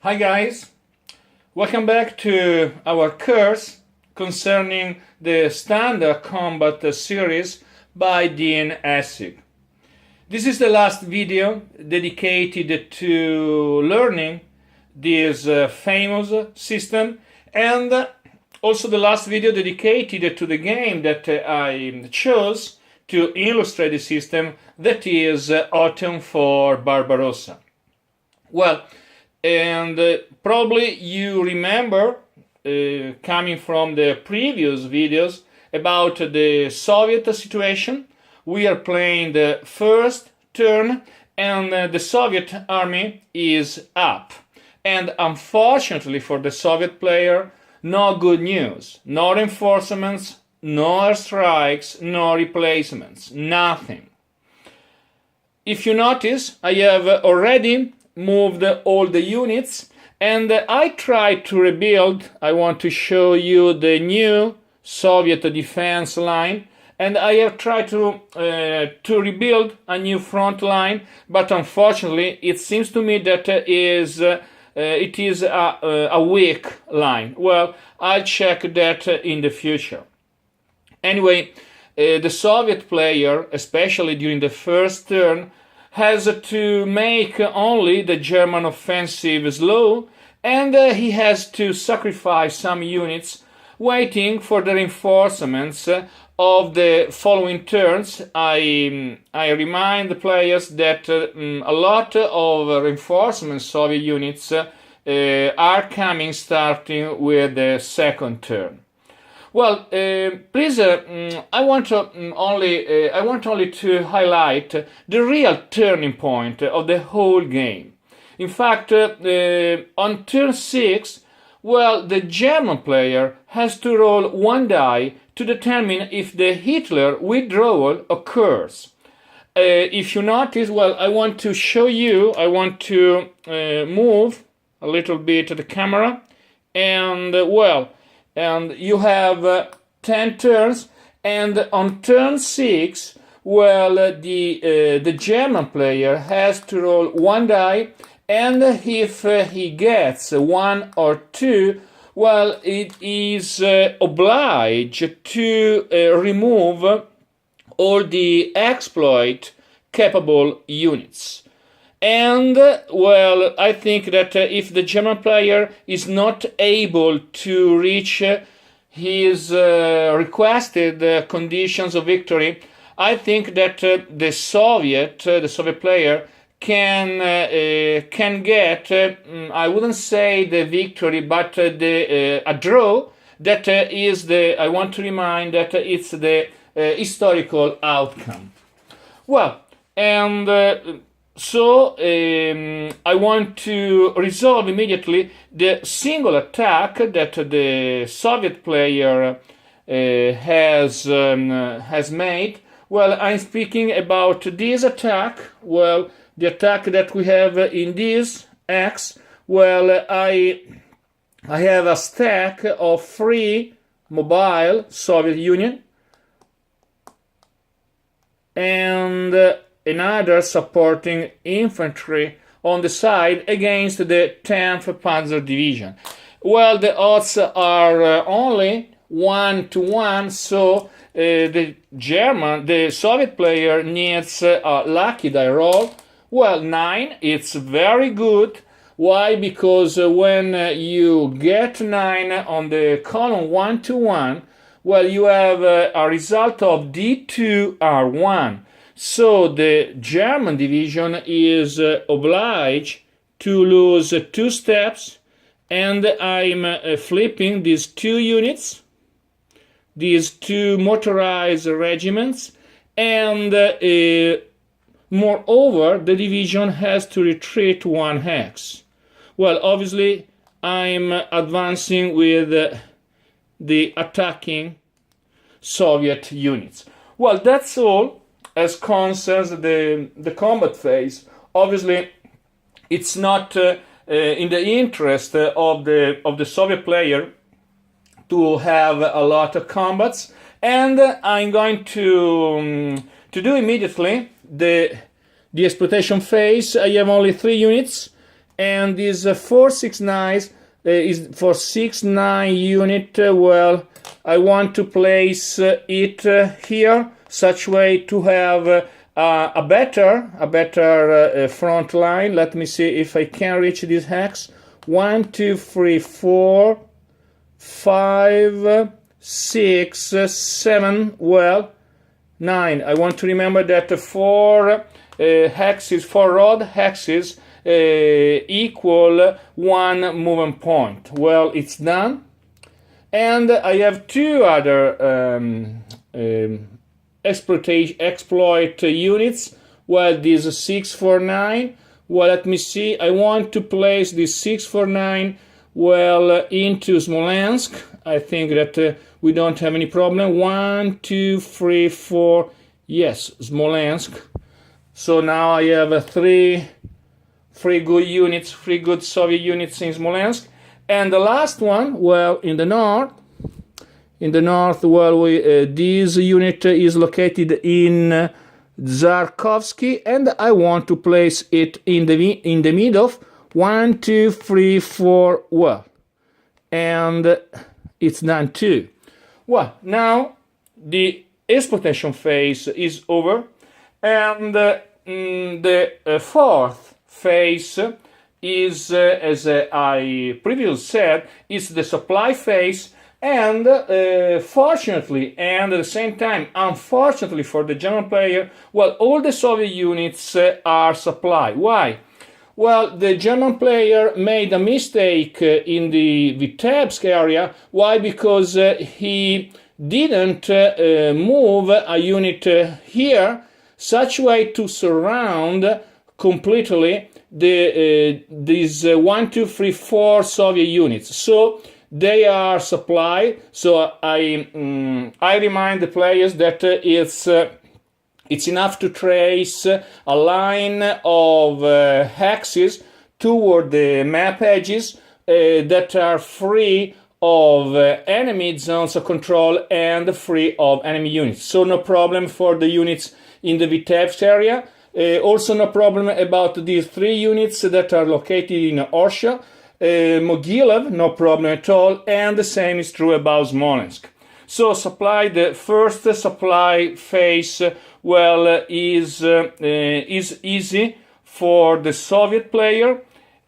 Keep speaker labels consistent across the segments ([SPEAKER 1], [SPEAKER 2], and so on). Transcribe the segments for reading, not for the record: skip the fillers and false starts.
[SPEAKER 1] Hi guys, welcome back to our course concerning the Standard Combat series by Dean Essig. This is the last video dedicated to learning this famous system, and also the last video dedicated to the game that I chose to illustrate the system, that is Autumn for Barbarossa. Well, and probably you remember, coming from the previous videos, about the Soviet situation. We are playing the first turn and the Soviet army is up. And unfortunately for the Soviet player, no good news. No reinforcements, no airstrikes, no replacements, nothing. If you notice, I have already moved all the units, and I tried to rebuild. I want to show you the new Soviet defense line, and I have tried to rebuild a new front line, but unfortunately it seems to me that it is a weak line. Well, I'll check that in the future. Anyway, the Soviet player, especially during the first turn, has to make only the German offensive slow, and he has to sacrifice some units waiting for the reinforcements of the following turns. I remind the players that a lot of reinforcement Soviet units are coming starting with the second turn. Well, please, I want only to highlight the real turning point of the whole game. In fact, on turn 6, well, the German player has to roll one die to determine if the Hitler withdrawal occurs. If you notice, well, I want to show you, I want to move a little bit the camera, and well, and you have 10 turns, and on turn 6, well, the German player has to roll one die, and if he gets 1 or 2, well, it is obliged to remove all the exploit capable units. And, well, I think that if the German player is not able to reach his requested conditions of victory, I think that the Soviet player can get, I wouldn't say the victory, but a draw. That is I want to remind that it's the historical outcome. Well, and so I want to resolve immediately the single attack that the Soviet player has made. Well, I'm speaking about this attack. Well, the attack that we have in this X. Well, I have a stack of 3 mobile Soviet Union and another supporting infantry on the side against the 10th Panzer Division. Well, the odds are only 1 to 1, so the Soviet player needs a lucky die roll. Well, 9, it's very good. Why? Because when you get 9 on the column 1 to 1, well, you have a result of D2R1. So the German division is obliged to lose 2 steps, and I'm flipping these 2 units, these 2 motorized regiments, and moreover, the division has to retreat 1 hex. Well, obviously, I'm advancing with the attacking Soviet units. Well, that's all as concerns the combat phase. Obviously, it's not in the interest of the Soviet player to have a lot of combats, and I'm going to do immediately the exploitation phase. I have only 3 units, and this 469 is for 6-9 unit. Well, I want to place it here, such way to have a better front line. Let me see if I can reach this hex. 1, 2, 3, 4, 5, 6, 7, well, 9. I want to remember that 4 hexes, 4 rod hexes equal 1 movement point. Well, it's done. And I have 2 other exploit units. Well, this 649. Well, let me see. I want to place this 649 well into Smolensk. I think that we don't have any problem. 1, 2, 3, 4. Yes, Smolensk. So now I have 3 good units, 3 good Soviet units in Smolensk. And the last one, well, in the north, well, this unit is located in Zarkovsky, and I want to place it in the middle. 1, 2, 3, 4, well, and it's done too. Well, now the exploitation phase is over, and the fourth phase is, as I previously said, is the supply phase. And fortunately, and at the same time, unfortunately for the German player, well, all the Soviet units are supplied. Why? Well, the German player made a mistake in the Vitebsk area. Why? Because he didn't move a unit here such way to surround completely these 1, 2, 3, 4 Soviet units. So they are supplied. So I remind the players that it's enough to trace a line of hexes toward the map edges that are free of enemy zones of control and free of enemy units. So no problem for the units in the Vitebsk area. Also no problem about these 3 units that are located in Orsha. Mogilev, no problem at all, and the same is true about Smolensk. So the first supply phase, well, is easy for the Soviet player,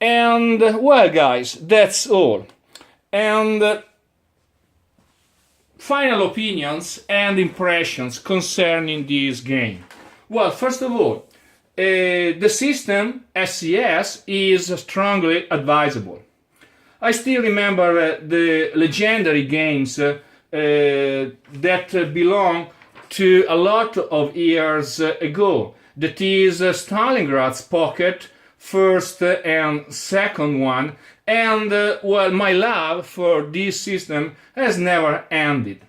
[SPEAKER 1] and well, guys, that's all. And final opinions and impressions concerning this game. Well, first of all, the system SCS is strongly advisable. I still remember the legendary games that belong to a lot of years ago. That is Stalingrad's Pocket, first and second one, and well, my love for this system has never ended.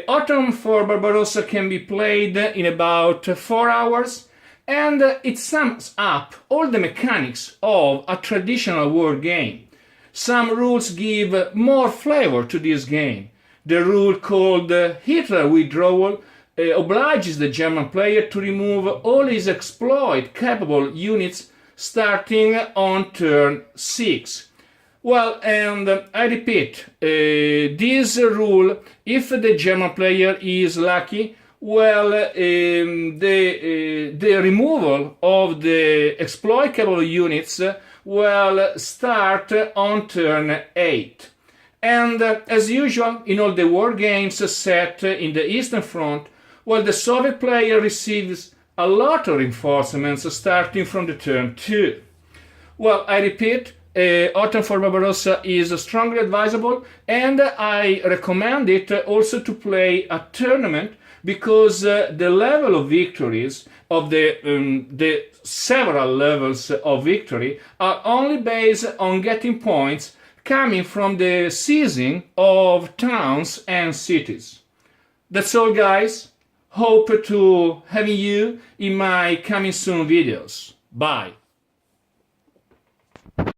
[SPEAKER 1] Autumn for Barbarossa can be played in about 4 hours, and it sums up all the mechanics of a traditional war game. Some rules give more flavor to this game. The rule called Hitler Withdrawal obliges the German player to remove all his exploit-capable units starting on turn 6. Well, and I repeat, this rule, if the German player is lucky, well, the removal of the exploit-capable units will start on turn 8. And as usual, in all the war games set in the Eastern Front, well, the Soviet player receives a lot of reinforcements starting from the turn 2. Well, I repeat, Autumn for Barbarossa is strongly advisable, and I recommend it also to play a tournament, because the level of victories of the several levels of victory are only based on getting points coming from the seizing of towns and cities. That's all, guys. Hope to having you in my coming soon videos. Bye.